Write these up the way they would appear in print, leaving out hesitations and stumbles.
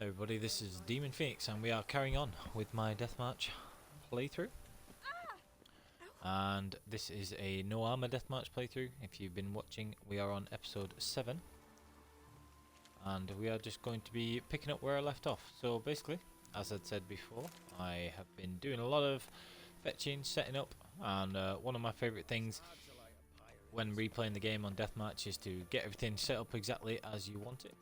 Everybody, this is Demon Phoenix and we are carrying on with my deathmatch playthrough. And this is a No Armour deathmatch playthrough. If you've been watching, we are on episode 7. And we are just going to be picking up where I left off. So basically, as I'd said before, I have been doing a lot of fetching, setting up, and one of my favourite things when replaying the game on deathmatch is to get everything set up exactly as you want it.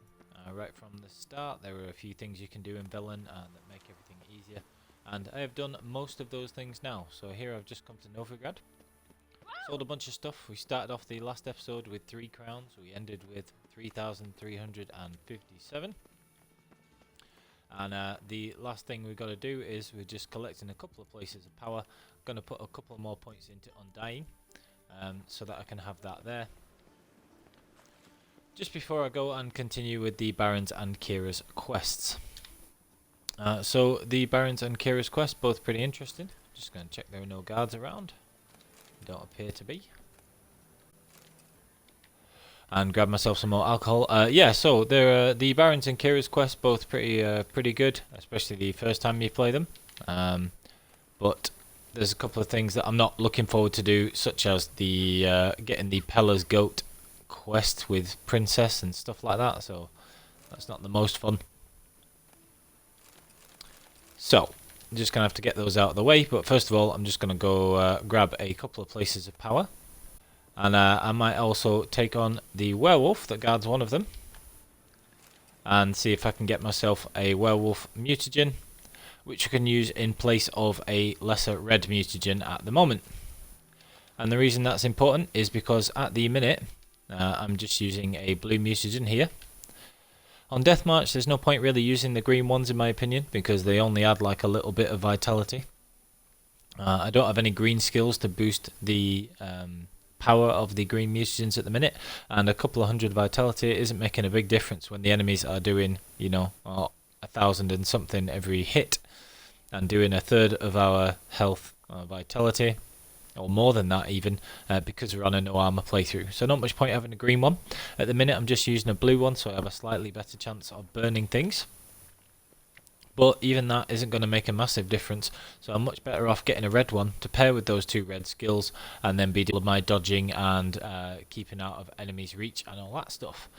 Right from the start, there are a few things you can do in Villain that make everything easier, and I have done most of those things now. So here I've just come to Novigrad, sold a bunch of stuff. We started off the last episode with 3 crowns, we ended with 3,357, and the last thing we've got to do is we're just collecting a couple of places of power. I'm going to put a couple more points into Undying, so that I can have that there. Just before I go and continue with the Barons and Kira's quests. So the Barons and Kira's quest, both pretty interesting. Just going to check there are no guards around. Don't appear to be. And grab myself some more alcohol. Yeah, so there the Barons and Kira's quest, both pretty good, especially the first time you play them. But there's a couple of things that I'm not looking forward to do, such as the getting the Pellar's goat quest with Princess and stuff like that, so that's not the most fun. So I'm just gonna have to get those out of the way, but first of all I'm just gonna go grab a couple of places of power, and I might also take on the werewolf that guards one of them and see if I can get myself a werewolf mutagen, which I can use in place of a lesser red mutagen at the moment. And the reason that's important is because at the minute I'm just using a blue mutagen here. On deathmatch there's no point really using the green ones in my opinion, because they only add like a little bit of vitality. I don't have any green skills to boost the power of the green mutagens at the minute, and a couple of hundred vitality isn't making a big difference when the enemies are doing, you know, 1,000 and something every hit, and doing a third of our health vitality, or more than that even, because we're on a No Armour playthrough. So not much point having a green one. At the minute I'm just using a blue one, so I have a slightly better chance of burning things. But even that isn't going to make a massive difference, so I'm much better off getting a red one to pair with those 2 red skills, and then be doing my dodging and keeping out of enemies' reach and all that stuff.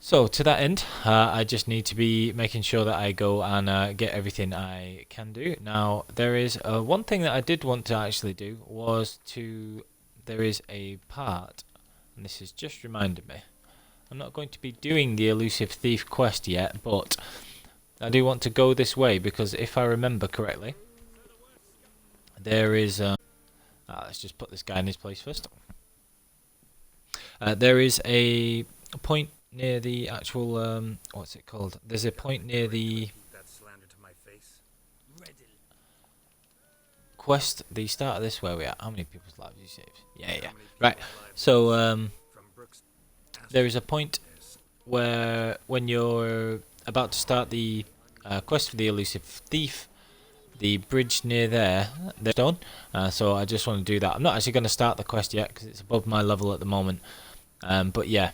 So to that end, I just need to be making sure that I go and get everything I can do. Now there is one thing that I did want to actually do was there is a part, and this has just reminded me, I'm not going to be doing the elusive thief quest yet, but I do want to go this way, because if I remember correctly, there is let's just put this guy in his place first. There is a point near the actual what's it called? There's a point near the quest, the start of this, where we are. How many people's lives you saved? Yeah. Right. So there is a point where when you're about to start the quest for the elusive thief, the bridge near there, they're stone. So I just want to do that. I'm not actually going to start the quest yet because it's above my level at the moment. But yeah.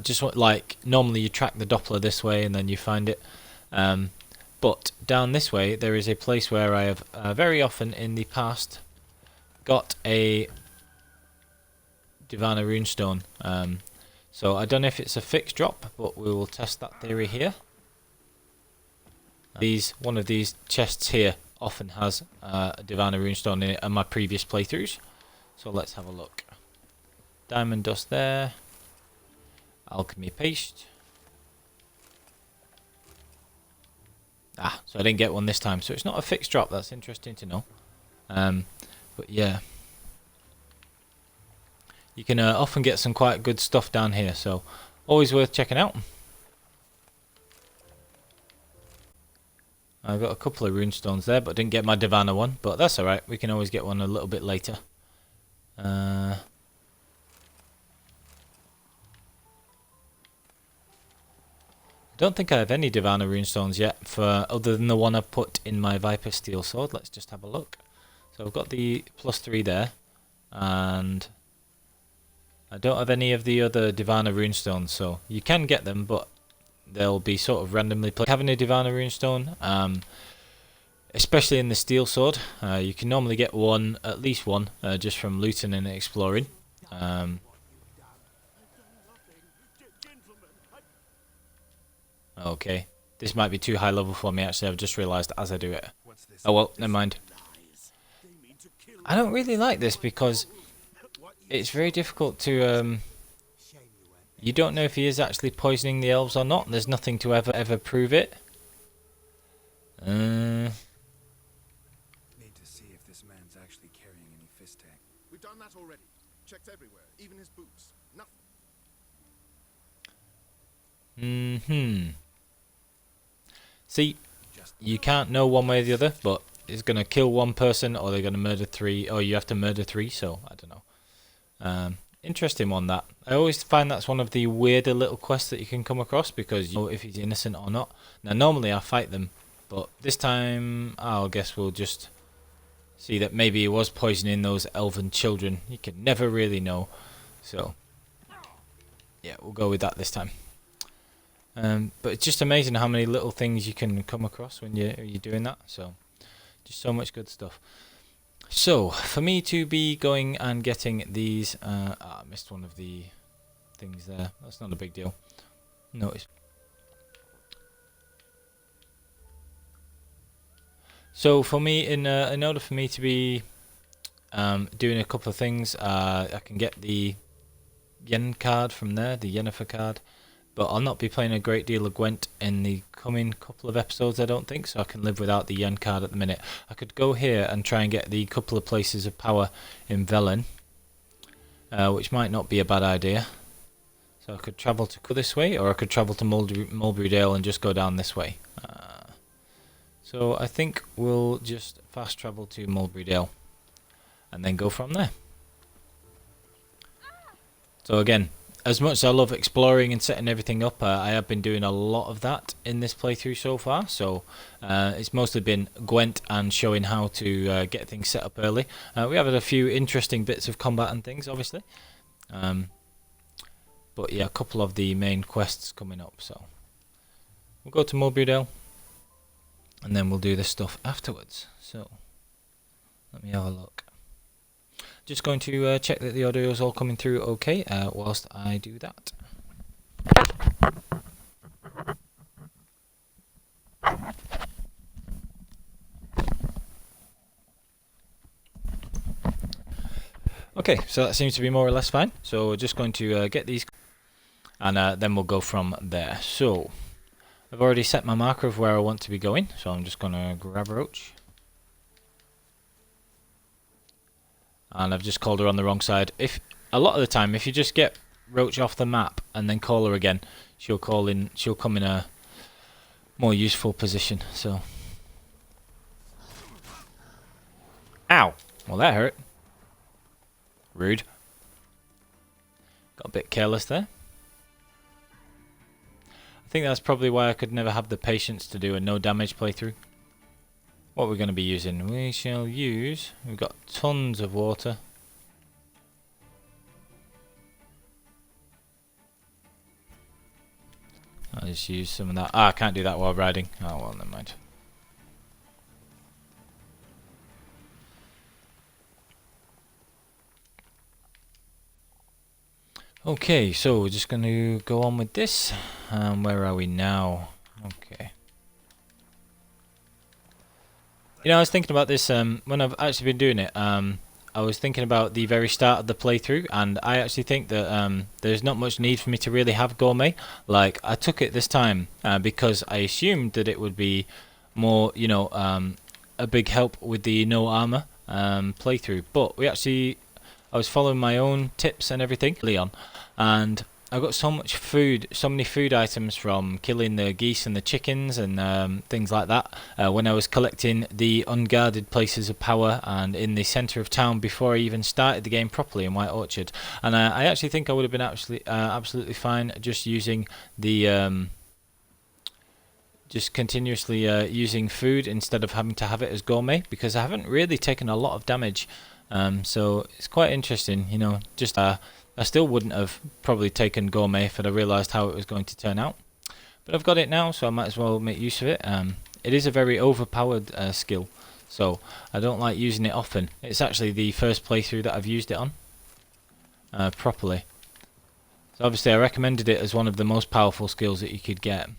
Just like normally you track the Doppler this way and then you find it, but down this way there is a place where I have very often in the past got a Divana runestone. So I don't know if it's a fixed drop, but we will test that theory here. One of these chests here often has a Divana runestone in it in my previous playthroughs, so let's have a look. Diamond dust there. Alchemy paste. So I didn't get one this time, so it's not a fixed drop. That's interesting to know. But yeah, you can often get some quite good stuff down here, so always worth checking out. I got a couple of runestones there, but didn't get my Divana one, but that's alright, we can always get one a little bit later. Don't think I have any Divana runestones yet, other than the one I've put in my Viper Steel Sword. Let's just have a look. So I've got the +3 there, and I don't have any of the other Divana runestones, so you can get them, but they'll be sort of randomly placed. Having a Divana runestone, especially in the steel sword, you can normally get one, at least one, just from looting and exploring. Okay, this might be too high level for me actually, I've just realised as I do it. Oh well, never mind. I don't really like this because it's very difficult to, you don't know if he is actually poisoning the elves or not. There's nothing to ever prove it. Need to see if this man's actually carrying any fist tag. We've done that already. Checked everywhere, even his boots. Nothing. See, you can't know one way or the other, but it's going to kill one person or they're going to murder three, or you have to murder three, so I don't know. Interesting one, that. I always find that's one of the weirder little quests that you can come across, because you know if he's innocent or not. Now normally I fight them, but this time I guess we'll just see that maybe he was poisoning those elven children. You can never really know, so yeah, we'll go with that this time. But it's just amazing how many little things you can come across when you're doing that, so just so much good stuff. So, for me to be going and getting these, I missed one of the things there. That's not a big deal. Notice. So, for me, in order for me to be doing a couple of things, I can get the Yen card from there, the Yennefer card. But I'll not be playing a great deal of Gwent in the coming couple of episodes, I don't think, so I can live without the Yen card at the minute. I could go here and try and get the couple of places of power in Velen, which might not be a bad idea. So I could travel to this way, or I could travel to Mulberrydale and just go down this way. So I think we'll just fast travel to Mulberrydale and then go from there. So again, as much as I love exploring and setting everything up, I have been doing a lot of that in this playthrough so far. So it's mostly been Gwent and showing how to get things set up early. We have had a few interesting bits of combat and things, obviously. But yeah, a couple of the main quests coming up. So we'll go to Mulberrydale and then we'll do this stuff afterwards. So let me have a look. Just going to check that the audio is all coming through okay whilst I do that. Okay, so that seems to be more or less fine. So we're just going to get these and then we'll go from there. So I've already set my marker of where I want to be going, so I'm just going to grab Roach. And I've just called her on the wrong side. If a lot of the time, if you just get Roach off the map and then call her again, she'll come in a more useful position. So, ow! Well, that hurt. Rude. Got a bit careless there. I think that's probably why I could never have the patience to do a no damage playthrough. What we're going to be using? We shall use... We've got tons of water. I'll just use some of that. Ah, I can't do that while riding. Oh, well, never mind. Okay, so we're just going to go on with this. Where are we now? Okay. You know, I was thinking about this when I've actually been doing it. I was thinking about the very start of the playthrough, and I actually think that there's not much need for me to really have gourmet. Like, I took it this time because I assumed that it would be more, you know, a big help with the No Armour playthrough. But I was following my own tips and everything, Leon, and I got so much food, so many food items from killing the geese and the chickens and things like that when I was collecting the unguarded places of power and in the centre of town before I even started the game properly in White Orchard. And I actually think I would have been absolutely fine just using the just continuously using food instead of having to have it as gourmet, because I haven't really taken a lot of damage. So it's quite interesting, you know, just I still wouldn't have probably taken gourmet if I'd realised how it was going to turn out. But I've got it now, so I might as well make use of it. It is a very overpowered skill, so I don't like using it often. It's actually the first playthrough that I've used it on properly. So obviously I recommended it as one of the most powerful skills that you could get.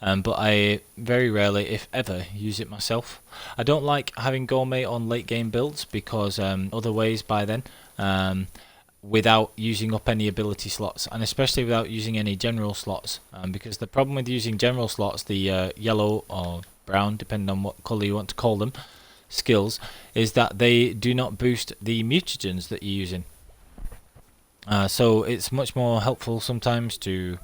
But I very rarely, if ever, use it myself. I don't like having gourmet on late game builds because other ways by then, without using up any ability slots, and especially without using any general slots, because the problem with using general slots, the yellow or brown, depending on what colour you want to call them, skills, is that they do not boost the mutagens that you're using. So it's much more helpful sometimes to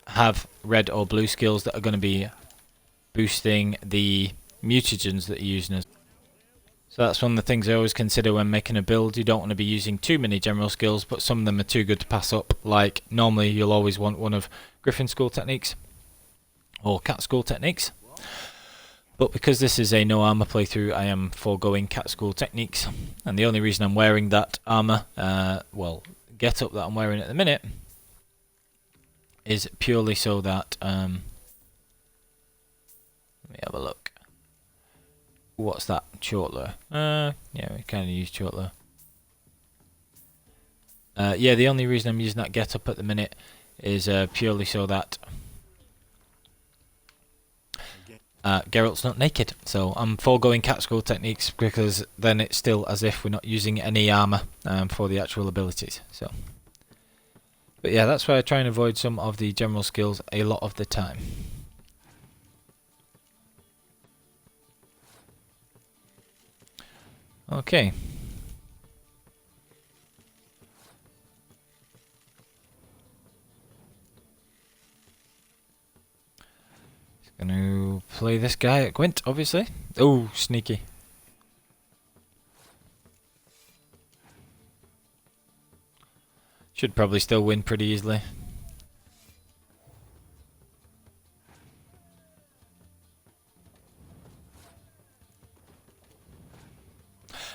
have red or blue skills that are going to be boosting the mutagens that you're using. So that's one of the things I always consider when making a build. You don't want to be using too many general skills, but some of them are too good to pass up. Like normally you'll always want one of Griffin School techniques or Cat School techniques. But because this is a no armor playthrough, I am foregoing Cat School techniques. And the only reason I'm wearing that armor, get up that I'm wearing at the minute, is purely so that let me have a look. What's that? Chortler. Yeah, we kind of use Chortler. Yeah, the only reason I'm using that get up at the minute is purely so that Geralt's not naked. So I'm foregoing Cat School techniques because then it's still as if we're not using any armor for the actual abilities. So. But yeah, that's why I try and avoid some of the general skills a lot of the time. Okay. Just going to play this guy at Gwent, obviously. Oh, sneaky. Should probably still win pretty easily.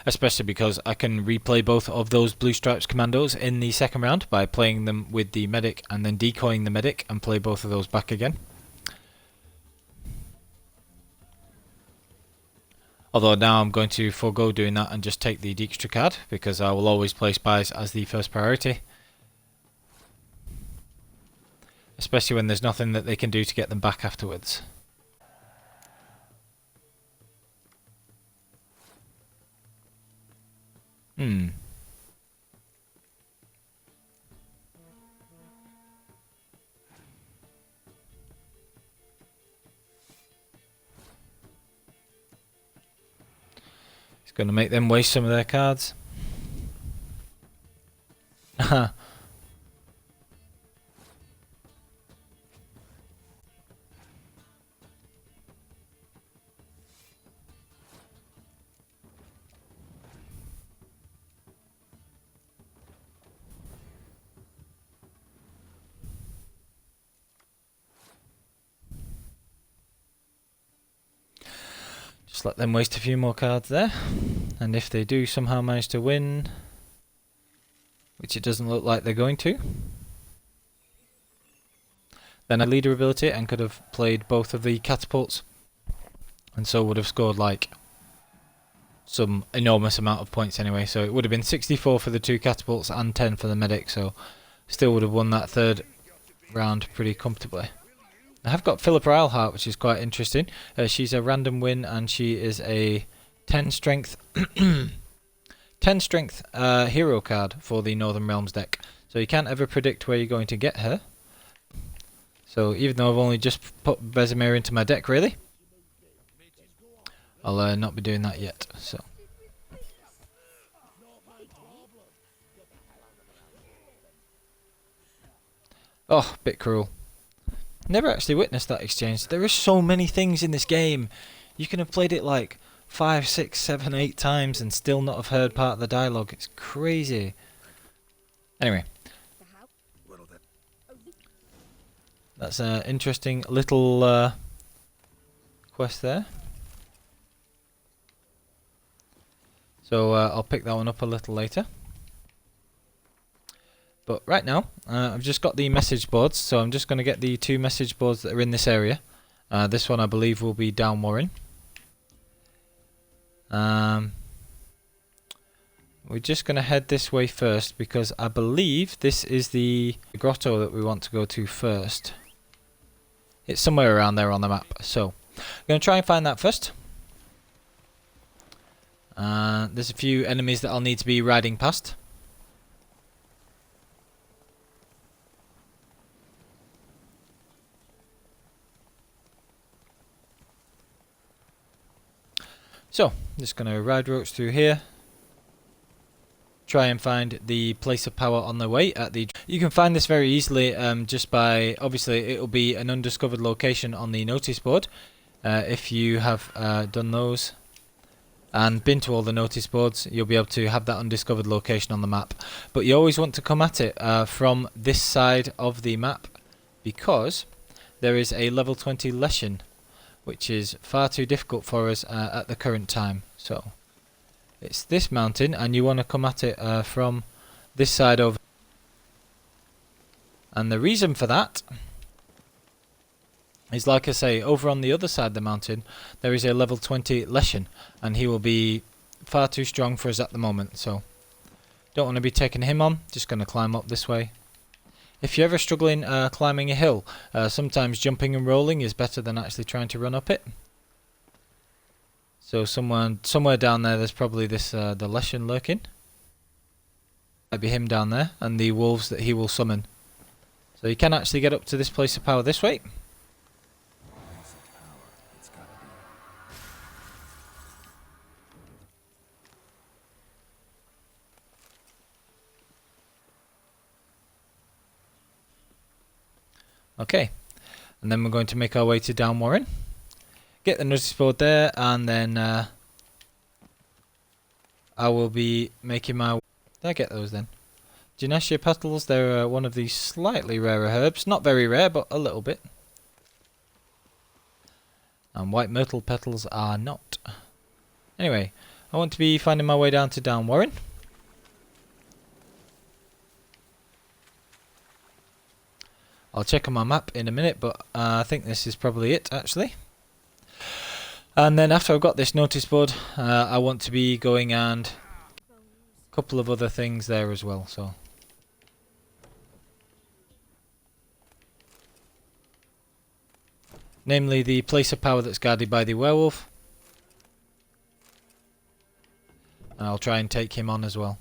Especially because I can replay both of those Blue Stripes commandos in the second round by playing them with the medic and then decoying the medic and play both of those back again. Although now I'm going to forego doing that and just take the Dijkstra card because I will always play spies as the first priority. Especially when there's nothing that they can do to get them back afterwards. It's going to make them waste some of their cards. Haha. Just let them waste a few more cards there, and if they do somehow manage to win, which it doesn't look like they're going to, then I leader ability and could have played both of the catapults, and so would have scored like some enormous amount of points anyway. So it would have been 64 for the two catapults and 10 for the medic, so still would have won that third round pretty comfortably. I have got Philippa Eilhart, which is quite interesting. She's a random win, and she is a 10 strength 10 strength hero card for the Northern Realms deck. So you can't ever predict where you're going to get her. So even though I've only just put Vesemir into my deck, really, I'll not be doing that yet. So. Oh, bit cruel. Never actually witnessed that exchange. There are so many things in this game. You can have played it like 5, 6, 7, 8 times and still not have heard part of the dialogue. It's crazy. Anyway. That's an interesting little quest there. So I'll pick that one up a little later. But right now, I've just got the message boards, so I'm just going to get the 2 message boards that are in this area. This one I believe will be down Warren. We're just going to head this way first because I believe this is the grotto that we want to go to first. It's somewhere around there on the map, so I'm going to try and find that first. There's a few enemies that I'll need to be riding past. So, just going to ride roach through here. Try and find the place of power on the way at the... You can find this very easily just by... Obviously, it will be an undiscovered location on the notice board. If you have done those and been to all the notice boards, you'll be able to have that undiscovered location on the map. But you always want to come at it from this side of the map because there is a level 20 lesson, which is far too difficult for us at the current time. So it's this mountain, and you want to come at it from this side over. And the reason for that is, like I say, over on the other side of the mountain there is a level 20 lesson, and he will be far too strong for us at the moment, so don't want to be taking him on. Just going to climb up this way. If you're ever struggling climbing a hill, sometimes jumping and rolling is better than actually trying to run up it. So somewhere down there's probably this the lesson lurking. Might be him down there, and the wolves that he will summon. So you can actually get up to this place of power this way. Place of power. It's gotta be. Okay, and then we're going to make our way to Down Warren. Get the notice board there, and then I will be making my... Did I get those then? Gymnasia petals, they're one of the slightly rarer herbs. Not very rare, but a little bit. And white myrtle petals are not. Anyway, I want to be finding my way down to Down Warren. I'll check on my map in a minute, but I think this is probably it, actually. And then after I've got this notice board, I want to be going and a couple of other things there as well. So, namely the place of power that's guarded by the werewolf. And I'll try and take him on as well.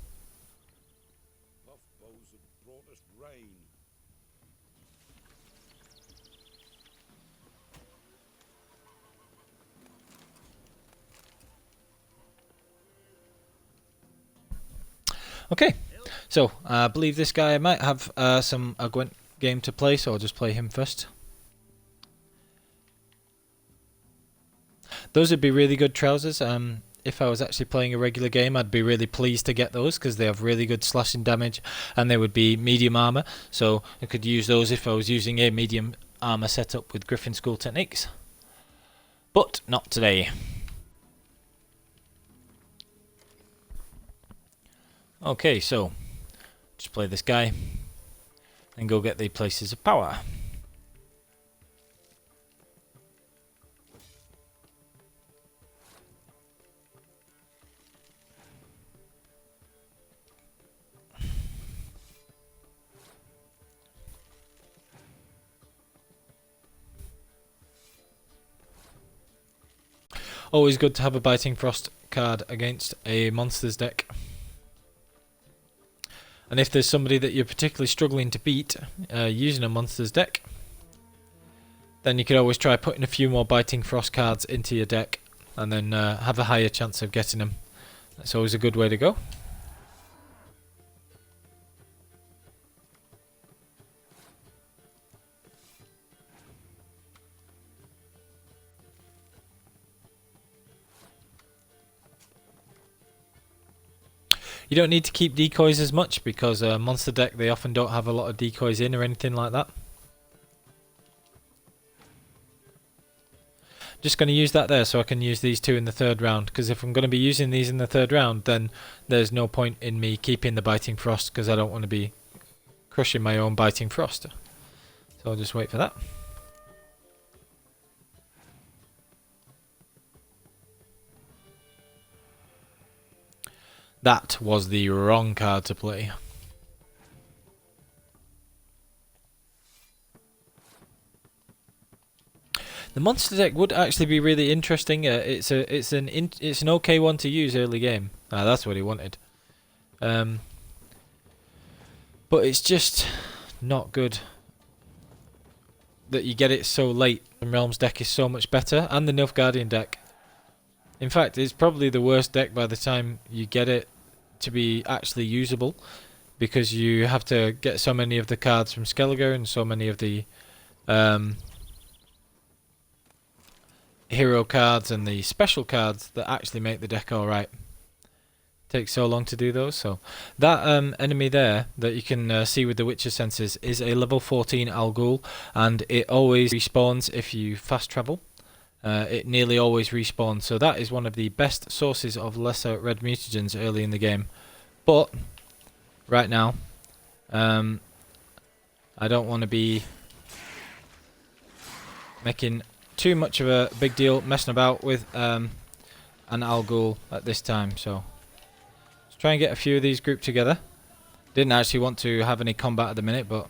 Okay, so I believe this guy might have some Gwent game to play, so I'll just play him first. Those would be really good trousers. If I was actually playing a regular game, I'd be really pleased to get those because they have really good slashing damage, and they would be medium armor. So I could use those if I was using a medium armor setup with Griffin School techniques. But not today. Okay, so just play this guy and go get the places of power. Always good to have a Biting Frost card against a monsters deck. And if there's somebody that you're particularly struggling to beat using a monsters deck, then you could always try putting a few more Biting Frost cards into your deck and then have a higher chance of getting them. That's always a good way to go. You don't need to keep decoys as much because monster deck, they often don't have a lot of decoys in or anything like that. Just going to use that there so I can use these two in the third round, because if I'm going to be using these in the third round, then there's no point in me keeping the Biting Frost because I don't want to be crushing my own biting frost. So I'll just wait for that. That was the wrong card to play. The monster deck would actually be really interesting. It's an okay one to use early game. That's what he wanted. But it's just not good that you get it so late. The Realms deck is so much better, and the Nilfgaardian deck. In fact, it's probably the worst deck by the time you get it to be actually usable, because you have to get so many of the cards from Skellige and so many of the hero cards and the special cards that actually make the deck alright. Takes so long to do those. So that enemy there that you can see with the Witcher senses is a level 14 Al Ghul, and it always respawns if you fast travel. It nearly always respawns, so that is one of the best sources of lesser red mutagens early in the game. But right now, I don't want to be making too much of a big deal messing about with an Al Ghul at this time. So let's try and get a few of these grouped together. Didn't actually want to have any combat at the minute, but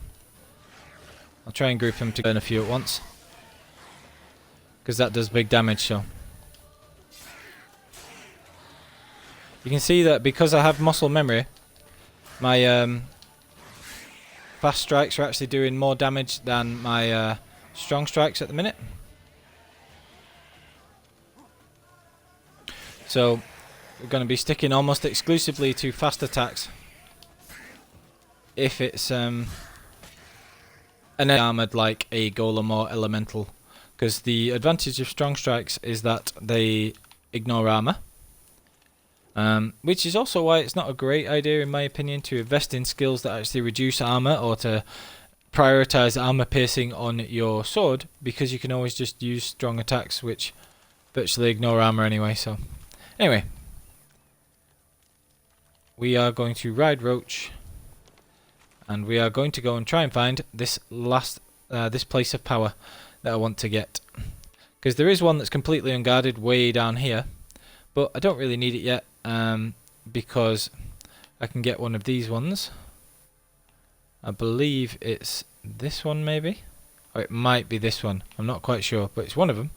I'll try and group them to burn a few at once, because that does big damage. So you can see that because I have muscle memory, my fast strikes are actually doing more damage than my strong strikes at the minute. So we're going to be sticking almost exclusively to fast attacks if it's an armoured like a golem or elemental, because the advantage of strong strikes is that they ignore armour, which is also why it's not a great idea in my opinion to invest in skills that actually reduce armour, or to prioritise armour piercing on your sword, because you can always just use strong attacks which virtually ignore armour anyway. So anyway, we are going to ride Roach, and we are going to go and try and find this last this place of power that I want to get, because there is one that's completely unguarded way down here, but I don't really need it yet, because I can get one of these ones. I believe it's this one maybe, or it might be this one, I'm not quite sure, but it's one of them.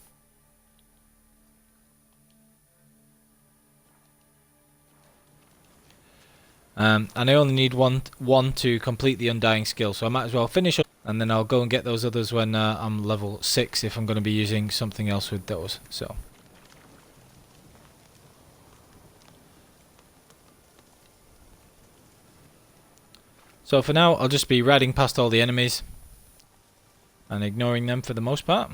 And I only need one to complete the Undying skill, so I might as well finish up, and then I'll go and get those others when I'm level 6, if I'm going to be using something else with those. So for now, I'll just be riding past all the enemies and ignoring them for the most part.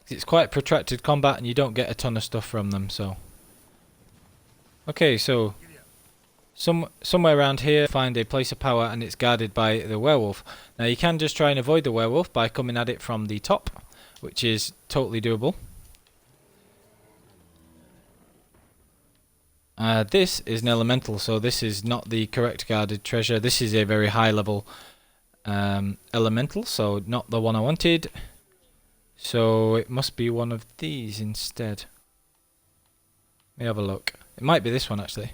It's quite protracted combat and you don't get a ton of stuff from them, so... Okay, so somewhere around here, find a place of power, and it's guarded by the werewolf. Now you can just try and avoid the werewolf by coming at it from the top, which is totally doable. This is an elemental, so this is not the correct guarded treasure. This is a very high level elemental, so not the one I wanted. So it must be one of these instead. Let me have a look. It might be this one actually.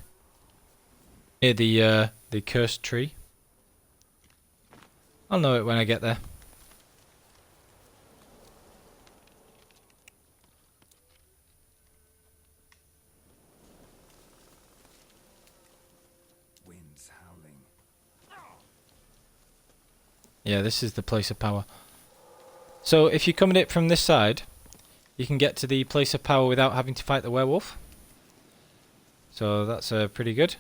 Near the cursed tree. I'll know it when I get there. Winds howling. Yeah, this is the place of power. So if you come at it from this side, you can get to the place of power without having to fight the werewolf. So that's pretty good.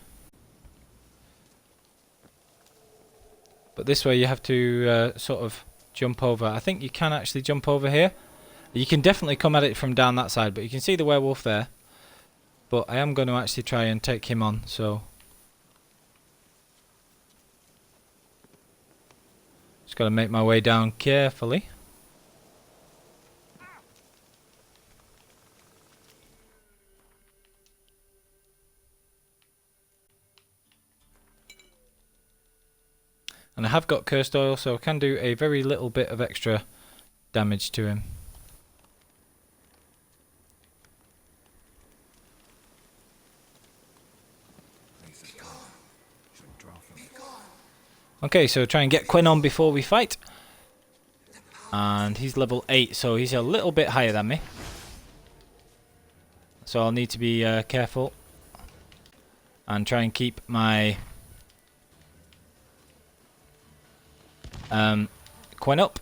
But this way you have to sort of jump over. I think you can actually jump over here. You can definitely come at it from down that side, but you can see the werewolf there. But I am going to actually try and take him on, so... Just got to make my way down carefully. And I have got cursed oil, so I can do a very little bit of extra damage to him. Okay, so try and get Quinn on before we fight. And he's level 8, so he's a little bit higher than me. So I'll need to be careful. And try and keep my Quinn up.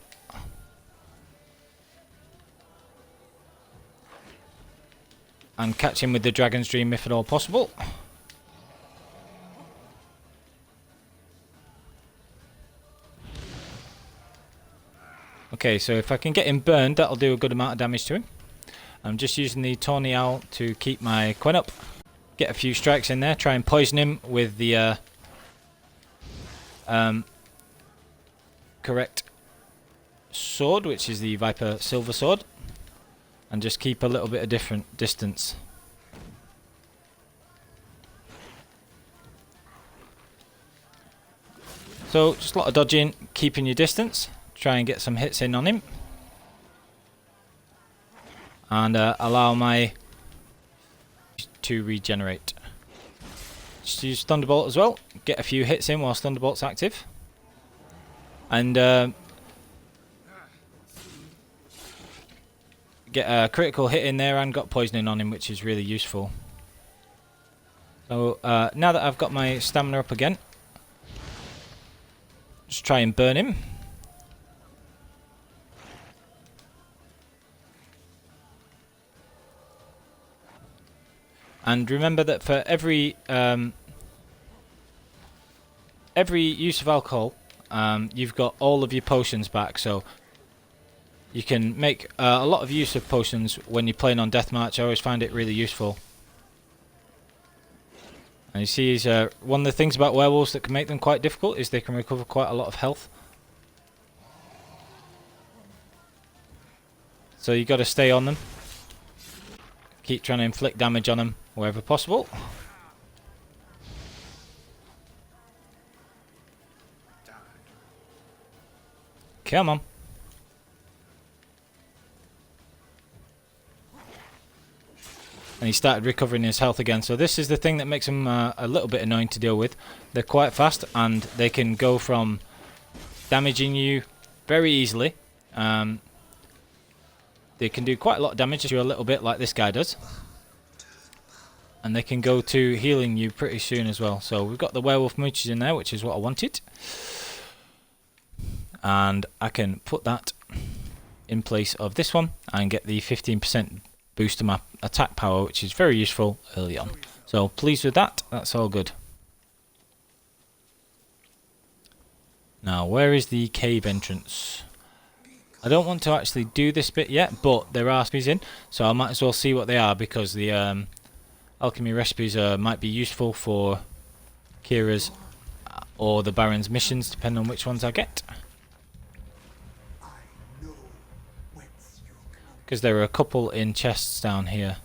And catch him with the Dragon's Dream if at all possible. Okay, so if I can get him burned, that'll do a good amount of damage to him. I'm just using the Tawny Owl to keep my Quinn up. Get a few strikes in there, try and poison him with the correct sword, which is the Viper Silver Sword. And just keep a little bit of different distance. So just a lot of dodging, keeping your distance. Try and get some hits in on him. And allow my to regenerate. Just use Thunderbolt as well. Get a few hits in whilst Thunderbolt's active. And get a critical hit in there and got poisoning on him, which is really useful. So now that I've got my stamina up again, just try and burn him. And remember that for every use of alcohol, you've got all of your potions back. So you can make a lot of use of potions when you're playing on Deathmatch. I always find it really useful. And you see, one of the things about werewolves that can make them quite difficult is they can recover quite a lot of health. So you got to stay on them. Keep trying to inflict damage on them wherever possible. Come on. And he started recovering his health again. So this is the thing that makes them a little bit annoying to deal with. They're quite fast and they can go from damaging you very easily. They can do quite a lot of damage to you a little bit like this guy does. And they can go to healing you pretty soon as well. So we've got the werewolf mooches in there, which is what I wanted. And I can put that in place of this one and get the 15% boost to my attack power, which is very useful early on. So pleased with that. That's all good. Now, where is the cave entrance? I don't want to actually do this bit yet, but there are recipes in, so I might as well see what they are, because the alchemy recipes might be useful for Kira's or the Baron's missions, depending on which ones I get. Because there are a couple in chests down here.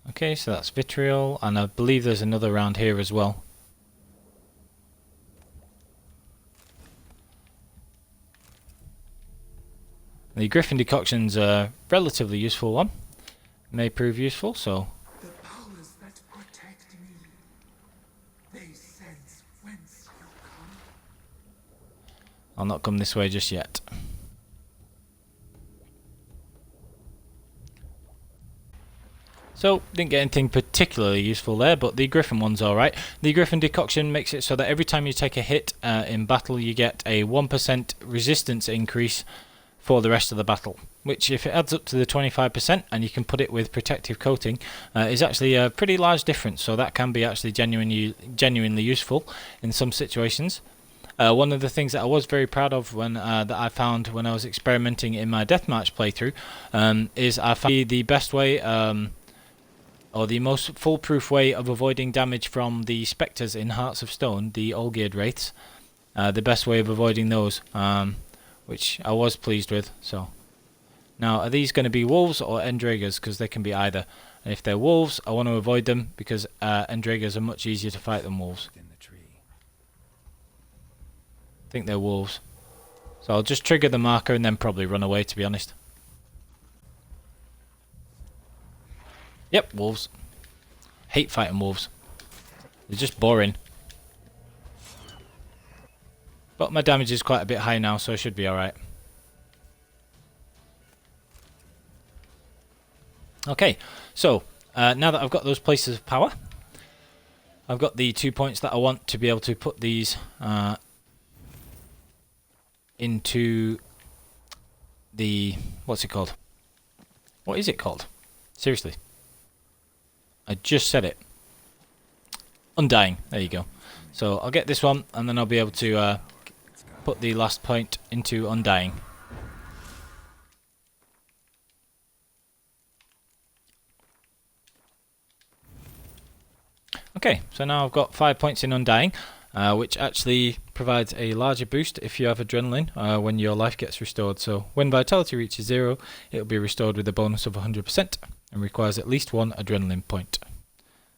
Okay, so that's vitriol, and I believe there's another around here as well. The Griffin decoction's a relatively useful one. May prove useful, so The powers that protect me, they sense whence you come. I'll not come this way just yet. So, didn't get anything particularly useful there, but the Griffin one's alright. The Griffin decoction makes it so that every time you take a hit in battle, you get a 1% resistance increase for the rest of the battle. Which, if it adds up to the 25%, and you can put it with protective coating, is actually a pretty large difference. So that can be actually genuinely useful in some situations. One of the things that I was very proud of when that I found when I was experimenting in my deathmatch playthrough is I found the best way, or the most foolproof way of avoiding damage from the spectres in Hearts of Stone, the all-geared wraiths. The best way of avoiding those which I was pleased with. So now, are these going to be wolves or Endragers? Because they can be either. And if they're wolves, I want to avoid them because Endragers are much easier to fight than wolves. In the tree. I think they're wolves. So I'll just trigger the marker and then probably run away, to be honest. Yep, wolves. Hate fighting wolves. They're just boring. But my damage is quite a bit high now, so I should be alright. Okay, so now that I've got those places of power, I've got the 2 points that I want to be able to put these into the... what's it called? What is it called? Seriously. I just said it. Undying. There you go. So I'll get this one, and then I'll be able to put the last point into Undying. Okay, so now I've got 5 points in Undying, which actually provides a larger boost if you have Adrenaline when your life gets restored. So when Vitality reaches 0, it will be restored with a bonus of 100% and requires at least 1 Adrenaline point.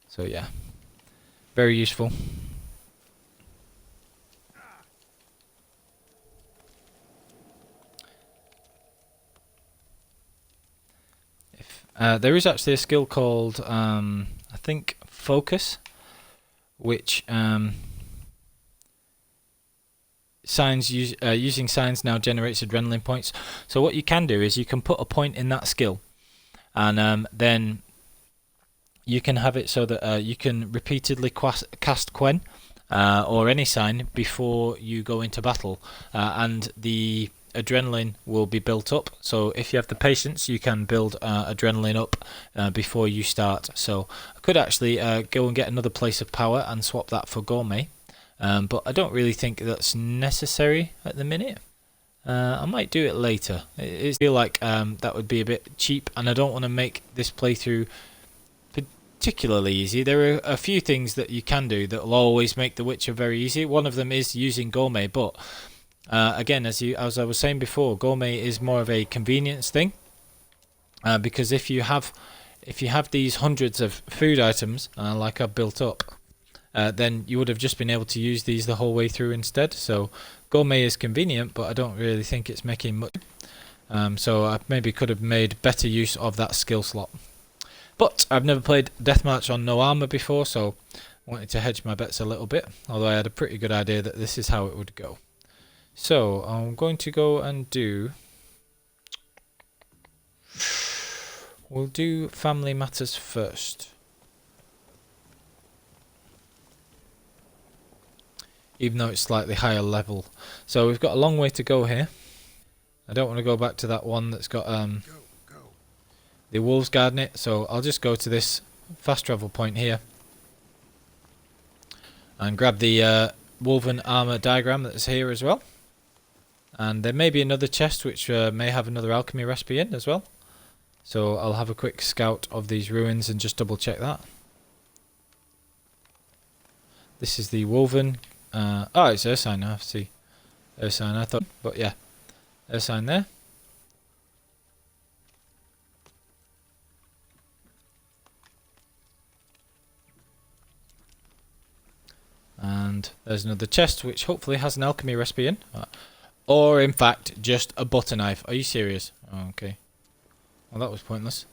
So yeah, very useful. There is actually a skill called, I think, Focus, which using signs now generates Adrenaline points. So what you can do is you can put a point in that skill, and then you can have it so that you can repeatedly cast Quen or any sign before you go into battle, and the Adrenaline will be built up. So if you have the patience, you can build Adrenaline up before you start. So I could actually go and get another place of power and swap that for Gourmet, but I don't really think that's necessary at the minute. I might do it later. I feel like that would be a bit cheap, and I don't want to make this playthrough particularly easy. There are a few things that you can do that will always make The Witcher very easy. One of them is using Gourmet, but again, as I was saying before, Gourmet is more of a convenience thing, because if you have these hundreds of food items like I've built up, then you would have just been able to use these the whole way through instead. So Gourmet is convenient, but I don't really think it's making much. So I maybe could have made better use of that skill slot. But I've never played Deathmarch on No Armour before, so I wanted to hedge my bets a little bit, although I had a pretty good idea that this is how it would go. So I'm going to go and we'll do Family Matters first. Even though it's slightly higher level. So we've got a long way to go here. I don't want to go back to that one that's got the wolves guarding it, so I'll just go to this fast travel point here and grab the woven armor diagram that's here as well. And there may be another chest which may have another alchemy recipe in as well. So I'll have a quick scout of these ruins and just double check that. This is the woven. Oh, it's Ursine. I see. Ursine, I thought. But yeah, Ursine there. And there's another chest which hopefully has an alchemy recipe in. Or in fact, just a butter knife. Are you serious? Oh, okay. Well, that was pointless.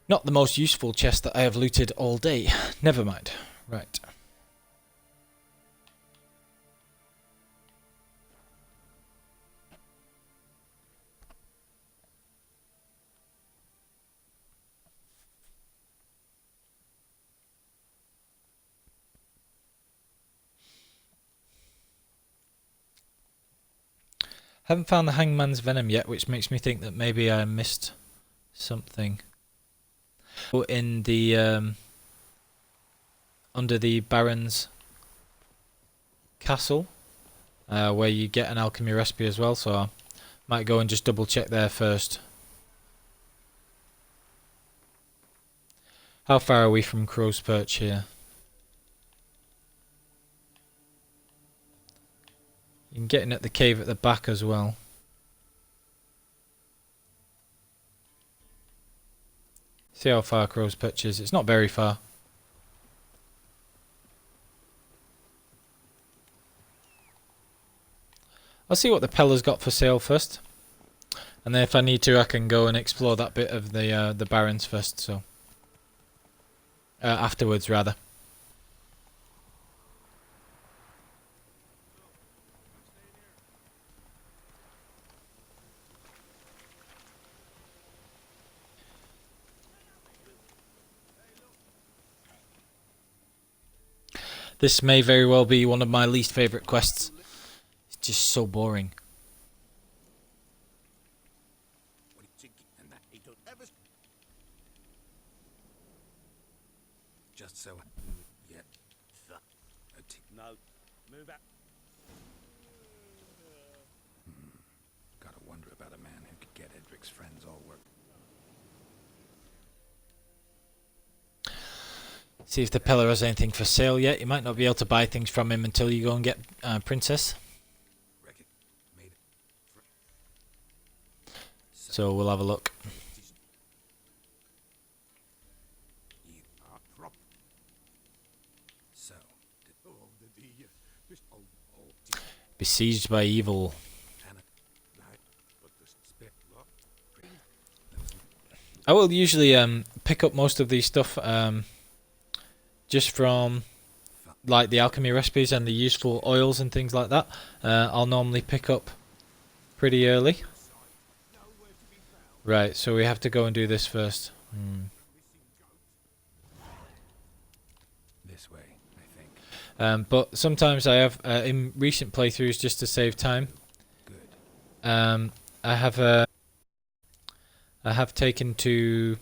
Not the most useful chest that I have looted all day. Never mind. Right. Haven't found the Hangman's Venom yet, which makes me think that maybe I missed something. In the under the Baron's castle, where you get an alchemy recipe as well, so I might go and just double check there first. How far are we from Crow's Perch here? You can get in at the cave at the back as well. See how far Crow's Perch is. It's not very far. I'll see what the Pellar's got for sale first. And then if I need to, I can go and explore that bit of the Barrens first, so... afterwards, rather. This may very well be one of my least favourite quests. It's just so boring. Just so. Yeah. No. Move out. Gotta wonder about a man who could get Edric's friends all work. See if the Pellar has anything for sale yet. You might not be able to buy things from him until you go and get Princess. So we'll have a look. Besieged by evil. I will usually pick up most of these stuff just from like the alchemy recipes and the useful oils and things like that. I'll normally pick up pretty early. Right, so we have to go and do this first. This way, I think. But sometimes I have, in recent playthroughs, just to save time, I have taken to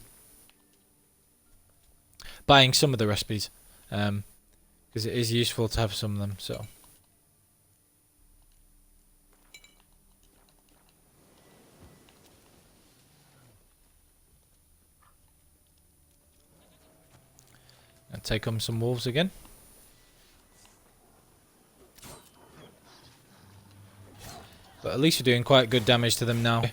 buying some of the recipes, because it is useful to have some of them. So. And take on some wolves again. But at least we're doing quite good damage to them now.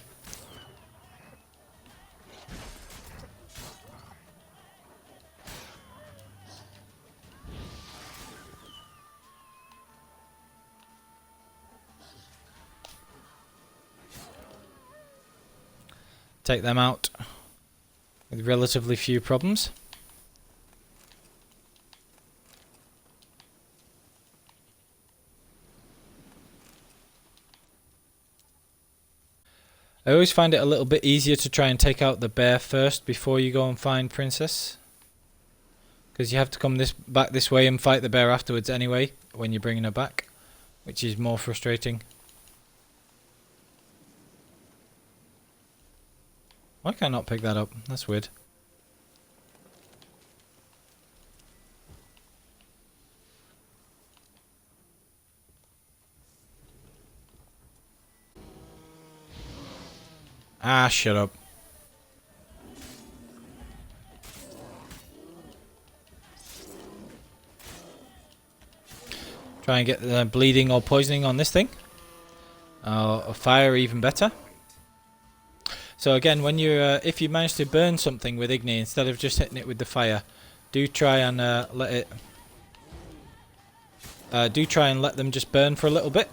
Take them out with relatively few problems. I always find it a little bit easier to try and take out the bear first before you go and find Princess. Because you have to come back this way and fight the bear afterwards anyway, when you're bringing her back. Which is more frustrating. Why can I not pick that up? That's weird. Ah, shut up. Try and get the bleeding or poisoning on this thing. Or fire, even better. So again, when you if you manage to burn something with Igni instead of just hitting it with the fire, do try and let them just burn for a little bit.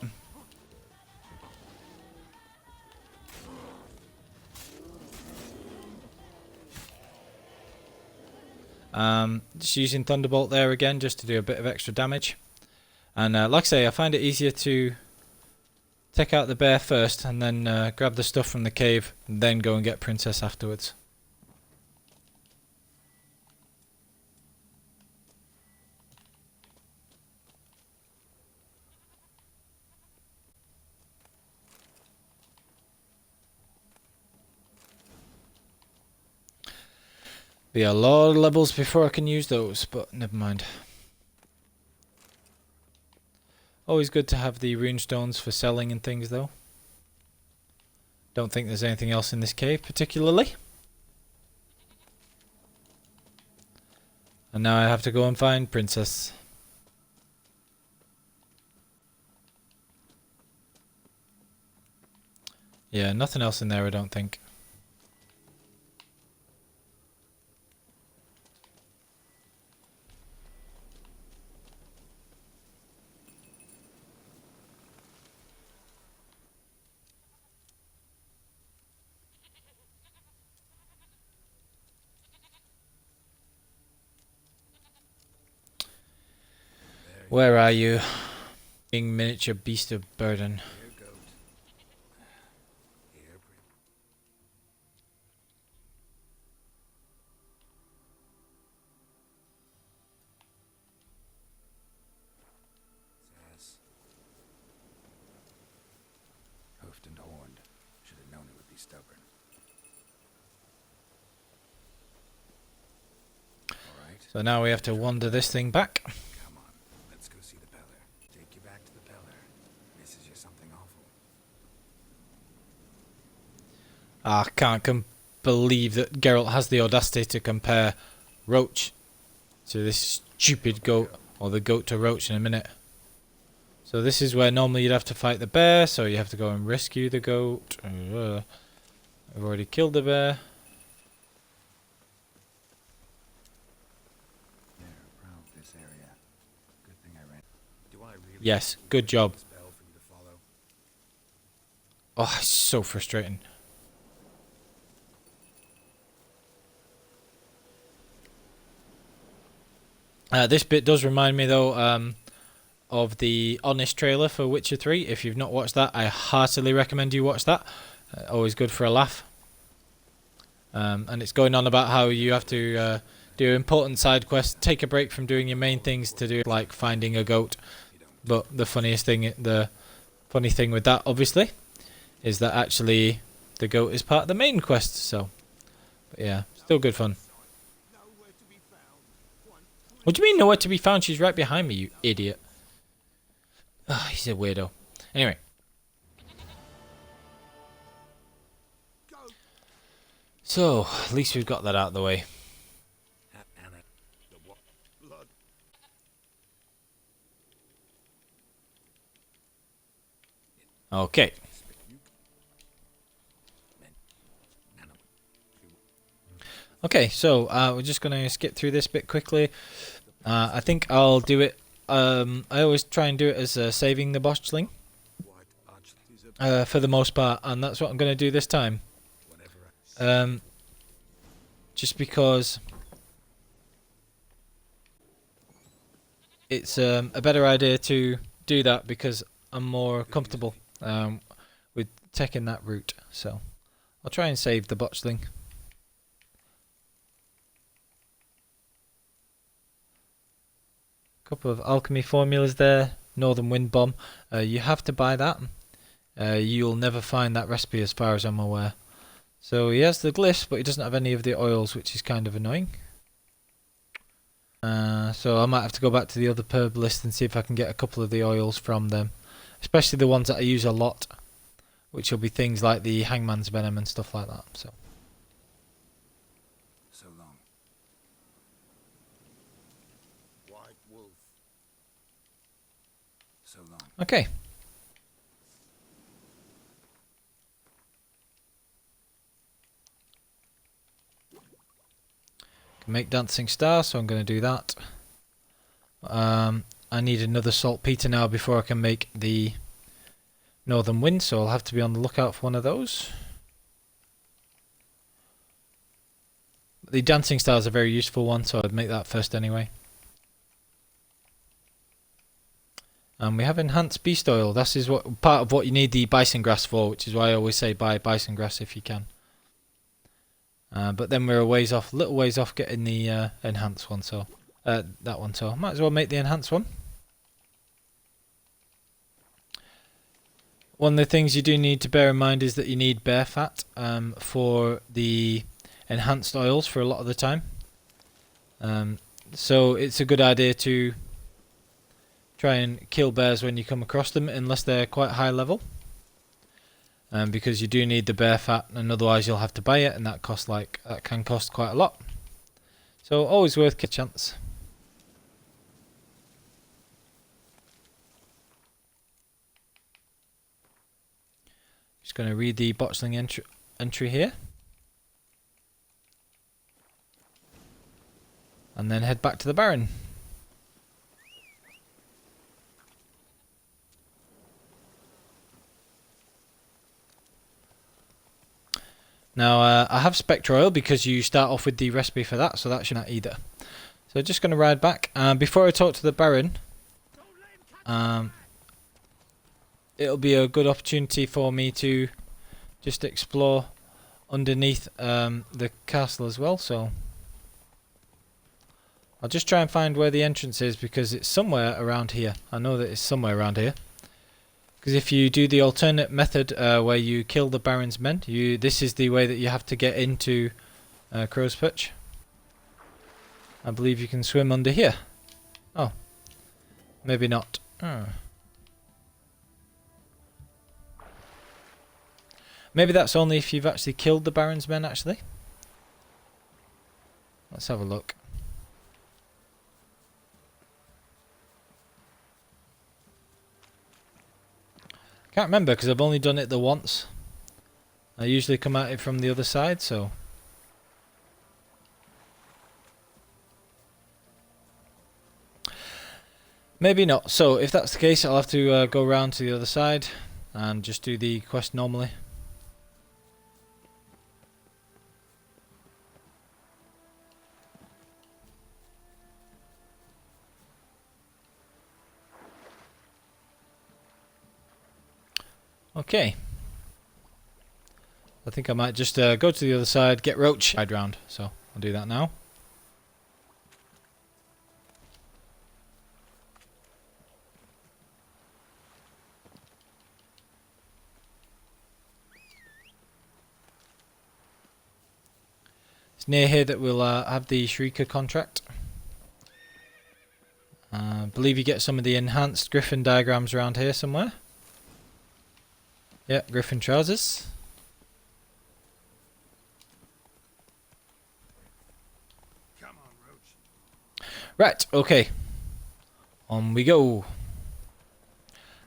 Just using Thunderbolt there again, just to do a bit of extra damage. And like I say, I find it easier to take out the bear first, and then grab the stuff from the cave, and then go and get Princess afterwards. Be a lot of levels before I can use those, but never mind. Always good to have the rune stones for selling and things though. Don't think there's anything else in this cave particularly. And now I have to go and find Princess. Yeah, nothing else in there, I don't think. Where are you, being miniature beast of burden? Here goat. Here, Sass. Hoofed and horned. Should have known it would be stubborn. All right. So now we have to wander this thing back. Come on, let's go see the Pellar. Take you back to the Pellar. Misses you something awful. I can't believe that Geralt has the audacity to compare Roach to this stupid goat, or the goat to Roach in a minute. So this is where normally you'd have to fight the bear, so you have to go and rescue the goat. I've already killed the bear. They're proud of this area. Good thing I ran. Do I really? Yes, good job. Spell for you to follow. Oh, it's so frustrating. This bit does remind me though of the Honest trailer for Witcher 3. If you've not watched that, I heartily recommend you watch that. Always good for a laugh. And it's going on about how you have to do important side quests, take a break from doing your main things to do like finding a goat. But the funny thing with that, obviously, is that actually the goat is part of the main quest. So, but yeah, still good fun. What do you mean nowhere to be found? She's right behind me, you idiot. Oh, he's a weirdo. Anyway. So, at least we've got that out of the way. Okay. Okay, so we're just going to skip through this bit quickly. I think I'll do it. I always try and do it as saving the botchling for the most part, and that's what I'm going to do this time. Just because it's a better idea to do that because I'm more comfortable with taking that route. So I'll try and save the botchling. Couple of alchemy formulas there. Northern Wind Bomb. You have to buy that. You'll never find that recipe as far as I'm aware. So he has the glyphs, but he doesn't have any of the oils, which is kind of annoying. So I might have to go back to the other herb list and see if I can get a couple of the oils from them. Especially the ones that I use a lot, which will be things like the Hangman's Venom and stuff like that. So long. White wolf. So long. okay. Can make dancing star, so I'm going to do that. I need another saltpeter now before I can make the Northern Wind, so I'll have to be on the lookout for one of those. The dancing star is a very useful one, so I'd make that first anyway. And we have enhanced beast oil. This is what part of what you need the bison grass for, which is why I always say buy bison grass if you can. But then we're a ways off, little ways off getting the enhanced one, so that one. So I might as well make the enhanced one. One of the things you do need to bear in mind is that you need bear fat for the enhanced oils for a lot of the time. So it's a good idea to try and kill bears when you come across them, unless they're quite high level. Because you do need the bear fat, and otherwise you'll have to buy it, and that can cost quite a lot. So always worth a chance. Just going to read the boxling entry here. And then head back to the Baron. Now I have Spectre Oil because you start off with the recipe for that, so that shouldn't either. So just going to ride back. Before I talk to the Baron, it'll be a good opportunity for me to just explore underneath the castle as well. So I'll just try and find where the entrance is because it's somewhere around here. I know that it's somewhere around here. Because if you do the alternate method where you kill the Baron's men, this is the way that you have to get into Crow's Perch. I believe you can swim under here. Oh, maybe not. Oh. Maybe that's only if you've actually killed the Baron's men, actually. Let's have a look. Can't remember because I've only done it the once. I usually come at it from the other side, so... Maybe not. So if that's the case, I'll have to go around to the other side and just do the quest normally. Okay. I think I might just go to the other side, get Roach, ride round. So I'll do that now. It's near here that we'll have the Shrieker contract. I believe you get some of the enhanced Griffin diagrams around here somewhere. Yeah, Griffin trousers. Come on, Roach. Right, okay. On we go.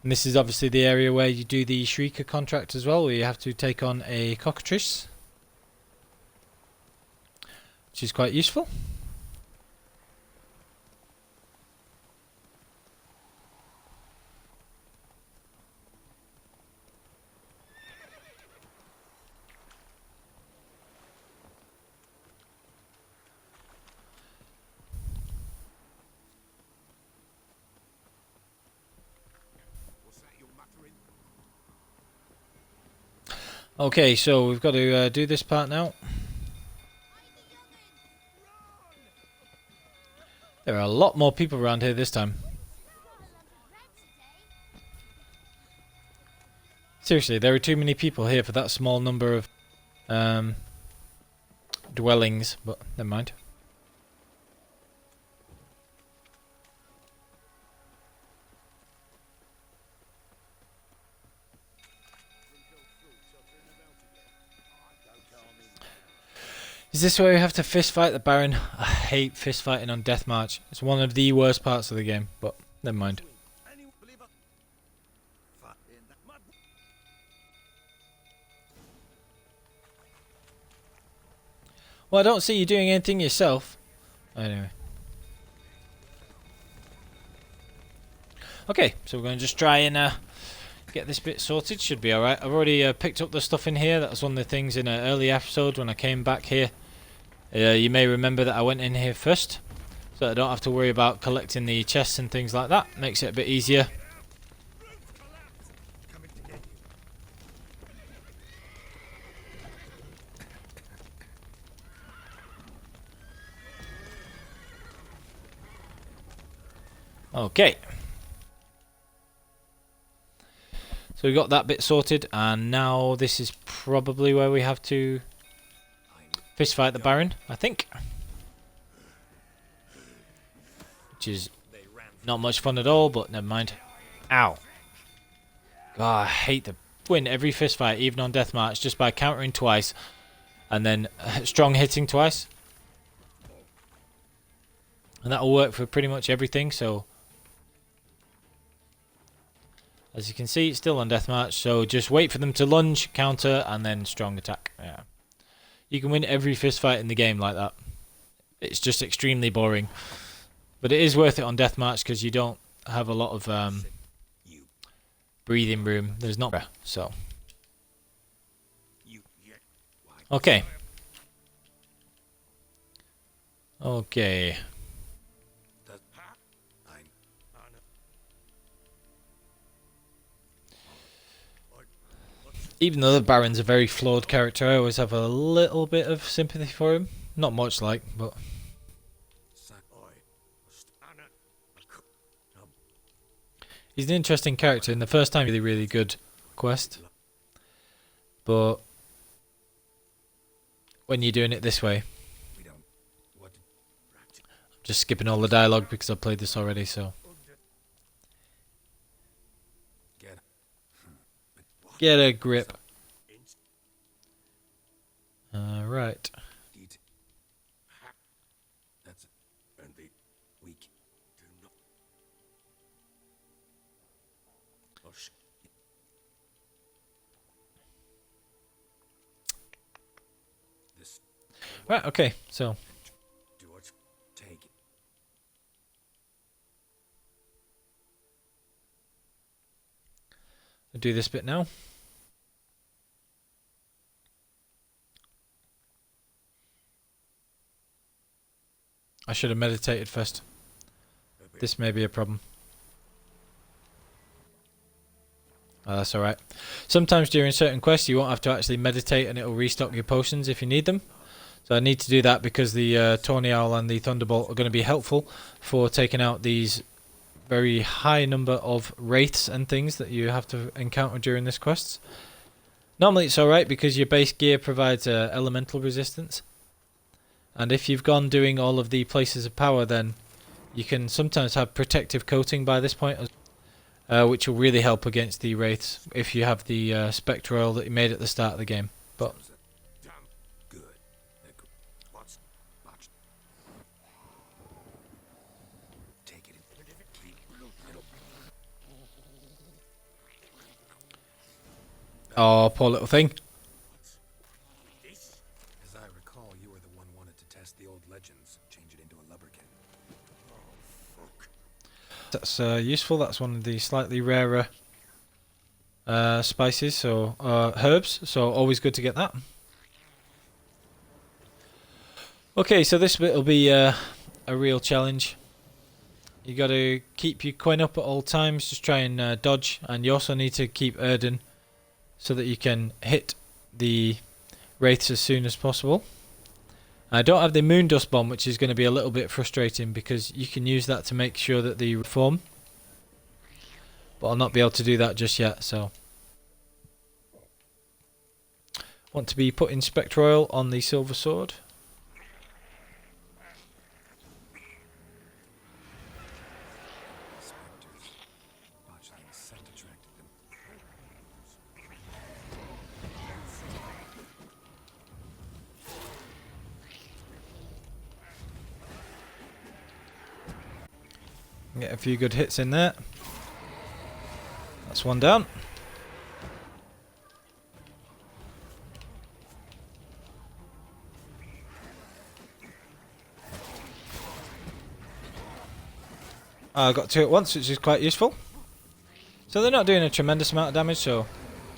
And this is obviously the area where you do the Shrieker contract as well, where you have to take on a cockatrice. Which is quite useful. Okay, so we've got to do this part now. There are a lot more people around here this time. Seriously, there are too many people here for that small number of dwellings, but never mind. Is this where we have to fist fight the Baron? I hate fist fighting on Death March. It's one of the worst parts of the game, but never mind. Well, I don't see you doing anything yourself. Anyway. Okay, so we're going to just try and get this bit sorted. Should be alright. I've already picked up the stuff in here. That was one of the things in an early episode when I came back here. You may remember that I went in here first, so I don't have to worry about collecting the chests and things like that. Makes it a bit easier. Okay. So we got that bit sorted, and now this is probably where we have to fist fight the Baron, I think. Which is not much fun at all, but never mind. Ow. God, I hate to win every fist fight, even on Deathmatch, just by countering twice and then strong hitting twice. And that'll work for pretty much everything, so As you can see, it's still on deathmatch, so just wait for them to lunge, counter, and then strong attack. Yeah, you can win every fist fight in the game like that. It's just extremely boring, but it is worth it on deathmatch because you don't have a lot of breathing room. There's not, so okay. Okay. Even though the Baron's a very flawed character, I always have a little bit of sympathy for him. Not much, like, but... He's an interesting character. In the first time, really, really good quest. But... when you're doing it this way... I'm just skipping all the dialogue because I've played this already, so... Get a grip. Right. Right, okay, so... I'll do this bit now. I should have meditated first. This may be a problem. Oh, that's alright. Sometimes during certain quests you won't have to actually meditate and it'll restock your potions if you need them. So I need to do that because the Tawny Owl and the Thunderbolt are going to be helpful for taking out these very high number of wraiths and things that you have to encounter during this quest. Normally it's alright because your base gear provides elemental resistance. And if you've gone doing all of the places of power, then you can sometimes have protective coating by this point, which will really help against the wraiths if you have the Spectre Oil that you made at the start of the game. But oh, poor little thing. That's useful. That's one of the slightly rarer spices, so herbs. So always good to get that. Okay, so this bit will be a real challenge. You got to keep your coin up at all times. Just try and dodge, and you also need to keep Erden so that you can hit the wraiths as soon as possible. I don't have the Moondust Bomb, which is going to be a little bit frustrating because you can use that to make sure that they reform. But I'll not be able to do that just yet, so... Want to be putting Spectre Oil on the Silver Sword. Get a few good hits in there. That's one down. I got two at once, which is quite useful. So they're not doing a tremendous amount of damage, so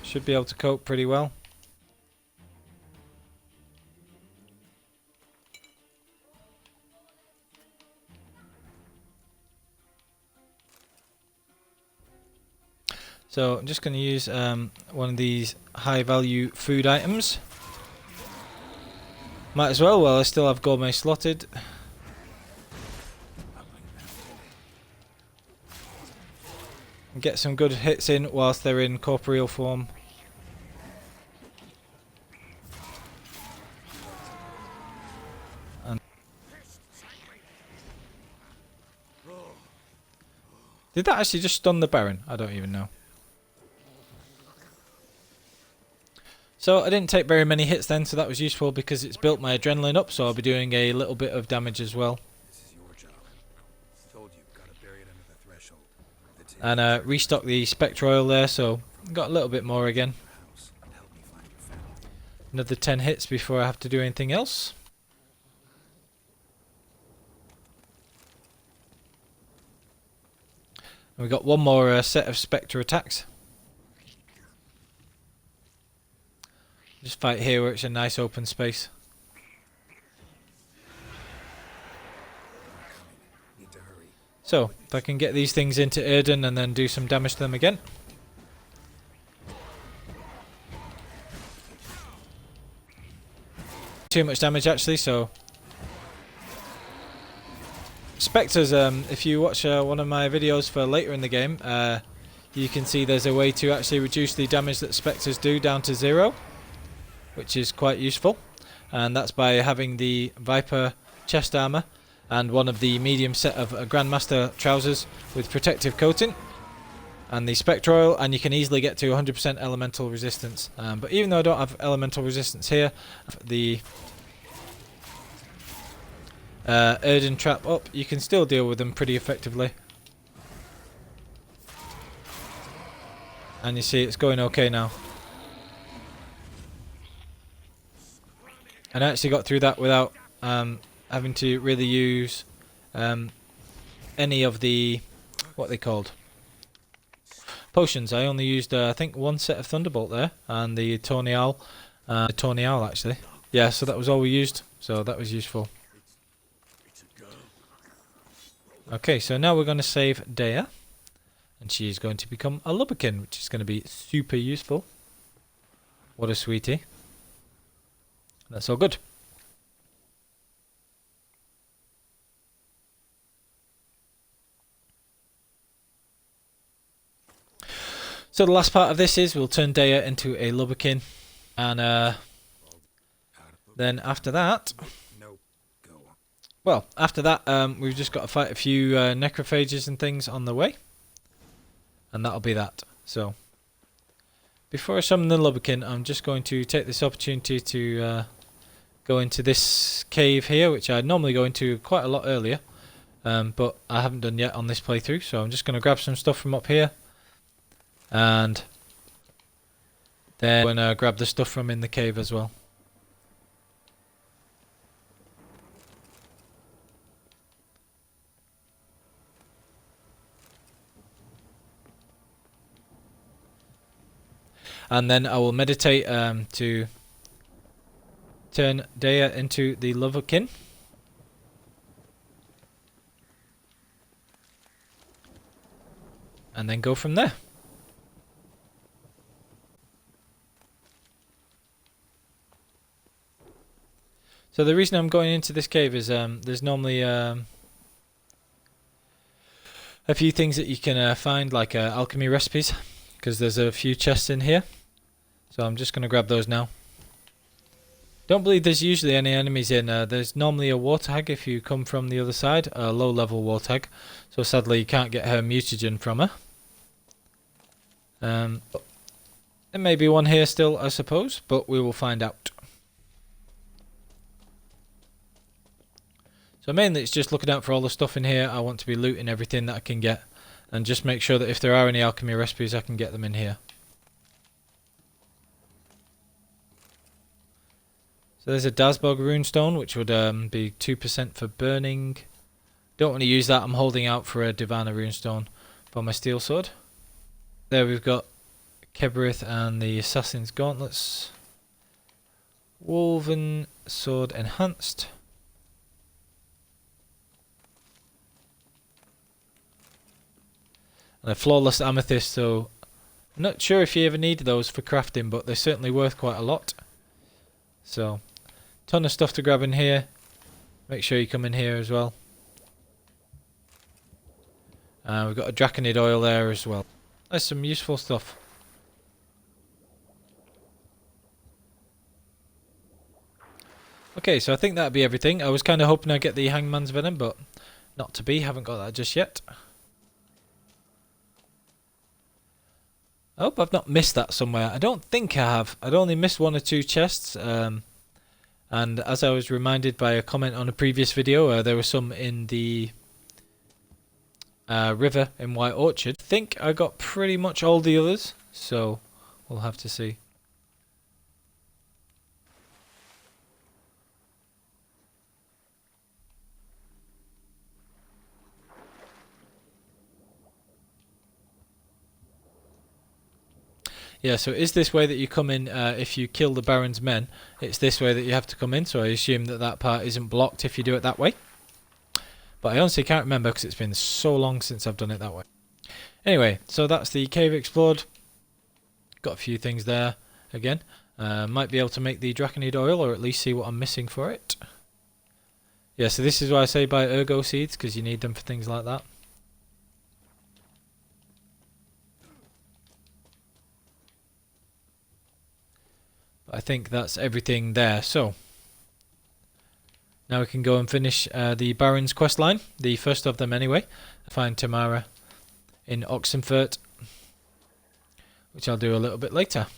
should be able to cope pretty well. So I'm just going to use one of these high value food items. Might as well while I still have gourmet slotted. And get some good hits in whilst they're in corporeal form. And did that actually just stun the Baron? I don't even know. So I didn't take very many hits then, so that was useful because it's built my adrenaline up, so I'll be doing a little bit of damage as well. This is your job. Told you, gotta bury it under the threshold. The And restock the Spectre oil there, so got a little bit more again. House and help me find your family. Another 10 hits before I have to do anything else. And we got one more set of Spectre attacks. Just fight here where it's a nice open space. Need to hurry. So, if I can get these things into Erden and then do some damage to them again. Too much damage actually, so... Spectres, if you watch one of my videos for later in the game, you can see there's a way to actually reduce the damage that Spectres do down to 0, which is quite useful. And that's by having the Viper chest armor and one of the medium set of Grandmaster trousers with protective coating and the Spectre oil, and you can easily get to 100% elemental resistance. But even though I don't have elemental resistance here, the Erden trap up, you can still deal with them pretty effectively. And you see it's going okay now. And I actually got through that without having to really use any of the, what they called, potions. I only used I think one set of Thunderbolt there, and the Tawny Owl actually. Yeah, so that was all we used, so that was useful. Okay, so now we're going to save Dea, and she's going to become a Lubberkin, which is going to be super useful. What a sweetie. That's all good. So the last part of this is we'll turn Dea into a Lubberkin, and then after that, well, after that we've just got to fight a few necrophages and things on the way, and that'll be that. So before I summon the Lubberkin, I'm just going to take this opportunity to go into this cave here, which I normally go into quite a lot earlier, but I haven't done yet on this playthrough. So I'm just going to grab some stuff from up here, and then I'm going to grab the stuff from in the cave as well. And then I will meditate to turn Dea into the Lubberkin. And then go from there. So the reason I'm going into this cave is there's normally a few things that you can find, like alchemy recipes, because there's a few chests in here. So I'm just going to grab those now. Don't believe there's usually any enemies in. There's normally a warthog if you come from the other side, a low level warthog. So sadly you can't get her mutagen from her. There may be one here still, I suppose, but we will find out. So mainly it's just looking out for all the stuff in here. I want to be looting everything that I can get, and just make sure that if there are any alchemy recipes I can get them in here. So there's a Dazbog runestone, which would be 2% for burning. Don't want to use that. I'm holding out for a Divana runestone for my steel sword. There we've got Keberith and the Assassin's Gauntlets. Woven sword enhanced. And a flawless amethyst, so I'm not sure if you ever need those for crafting, but they're certainly worth quite a lot. So, ton of stuff to grab in here. Make sure you come in here as well. We've got a Draconid oil there as well. There's some useful stuff. Okay, so I think that'd be everything. I was kind of hoping I'd get the Hangman's Venom, but not to be. Haven't got that just yet. I hope I've not missed that somewhere. I don't think I have. I'd only missed one or two chests. And as I was reminded by a comment on a previous video, there were some in the river in White Orchard. I think I got pretty much all the others, so we'll have to see. Yeah, so it is this way that you come in if you kill the Baron's men. It's this way that you have to come in, so I assume that that part isn't blocked if you do it that way. But I honestly can't remember because it's been so long since I've done it that way. Anyway, so that's the cave explored. Got a few things there again. Might be able to make the Draconid oil, or at least see what I'm missing for it. Yeah, so this is why I say buy ergo seeds, because you need them for things like that. I think that's everything there. So now we can go and finish the Baron's quest line, the first of them anyway. Find Tamara in Oxenfurt, which I'll do a little bit later.